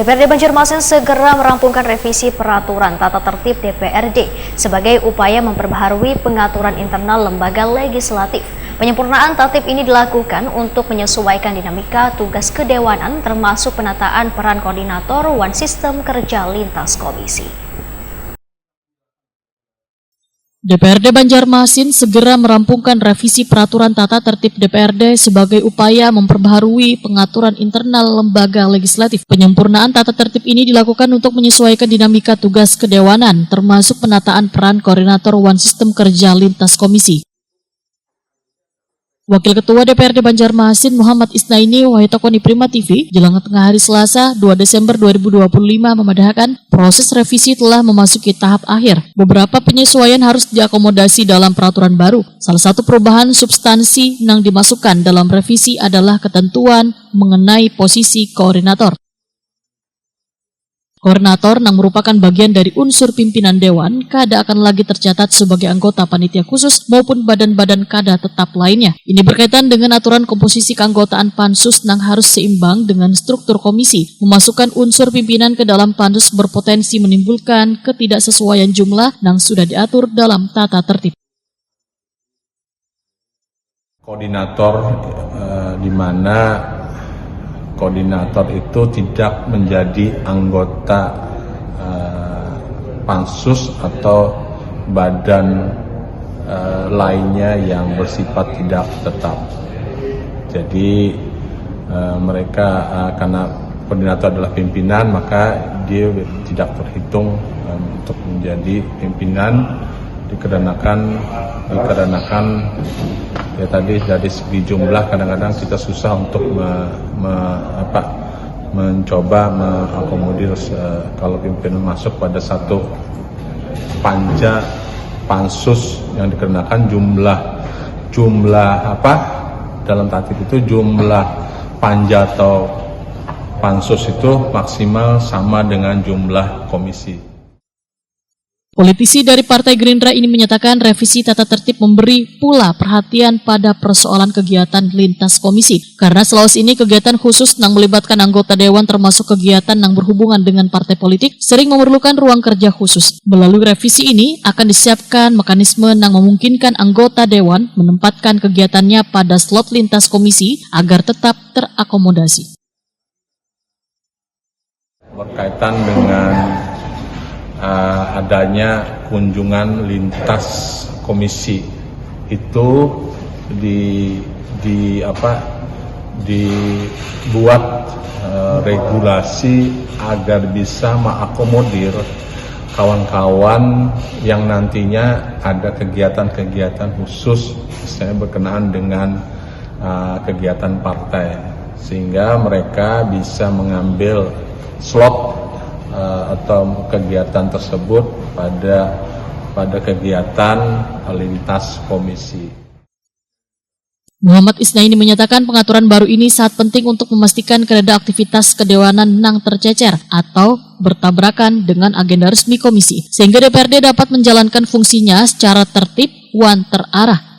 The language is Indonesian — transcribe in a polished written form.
DPRD Banjarmasin segera merampungkan revisi peraturan tata tertib DPRD sebagai upaya memperbaharui pengaturan internal lembaga legislatif. Penyempurnaan tatip ini dilakukan untuk menyesuaikan dinamika tugas kedewanan termasuk penataan peran koordinator One System kerja lintas komisi. DPRD Banjarmasin segera merampungkan revisi peraturan tata tertib DPRD sebagai upaya memperbaharui pengaturan internal lembaga legislatif. Penyempurnaan tata tertib ini dilakukan untuk menyesuaikan dinamika tugas kedewanan, termasuk penataan peran koordinator One System kerja lintas komisi. Wakil Ketua DPRD Banjarmasin Muhammad Isnaini Wahitokoni Prima TV jelang tengah hari Selasa 2 Desember 2025 memandahkan proses revisi telah memasuki tahap akhir. Beberapa penyesuaian harus diakomodasi dalam peraturan baru. Salah satu perubahan substansi yang dimasukkan dalam revisi adalah ketentuan mengenai posisi koordinator. Koordinator yang merupakan bagian dari unsur pimpinan Dewan, kada akan lagi tercatat sebagai anggota panitia khusus maupun badan-badan kada tetap lainnya. Ini berkaitan dengan aturan komposisi keanggotaan Pansus yang harus seimbang dengan struktur komisi. Memasukkan unsur pimpinan ke dalam Pansus berpotensi menimbulkan ketidaksesuaian jumlah yang sudah diatur dalam tata tertib. Koordinator di mana koordinator itu tidak menjadi anggota pansus atau badan lainnya yang bersifat tidak tetap. Jadi mereka karena koordinator adalah pimpinan, maka dia tidak terhitung untuk menjadi pimpinan dikarenakan ya tadi dari segi jumlah kadang-kadang kita susah untuk mencoba mengakomodir kalau pimpinan masuk pada satu panja pansus yang dikarenakan jumlah dalam tatip itu jumlah panja atau pansus itu maksimal sama dengan jumlah komisi. Politisi dari Partai Gerindra ini menyatakan revisi tata tertib memberi pula perhatian pada persoalan kegiatan lintas komisi. Karena Sulawesi ini kegiatan khusus yang melibatkan anggota Dewan termasuk kegiatan yang berhubungan dengan partai politik sering memerlukan ruang kerja khusus. Melalui revisi ini akan disiapkan mekanisme yang memungkinkan anggota Dewan menempatkan kegiatannya pada slot lintas komisi agar tetap terakomodasi. Berkaitan dengan adanya kunjungan lintas komisi itu dibuat regulasi agar bisa mengakomodir kawan-kawan yang nantinya ada kegiatan-kegiatan khusus misalnya berkenaan dengan kegiatan partai sehingga mereka bisa mengambil slot atau kegiatan tersebut pada kegiatan lintas komisi. Muhammad Isnaini menyatakan pengaturan baru ini sangat penting untuk memastikan kereda aktivitas kedewanan yang tercecer atau bertabrakan dengan agenda resmi komisi, sehingga DPRD dapat menjalankan fungsinya secara tertib dan terarah.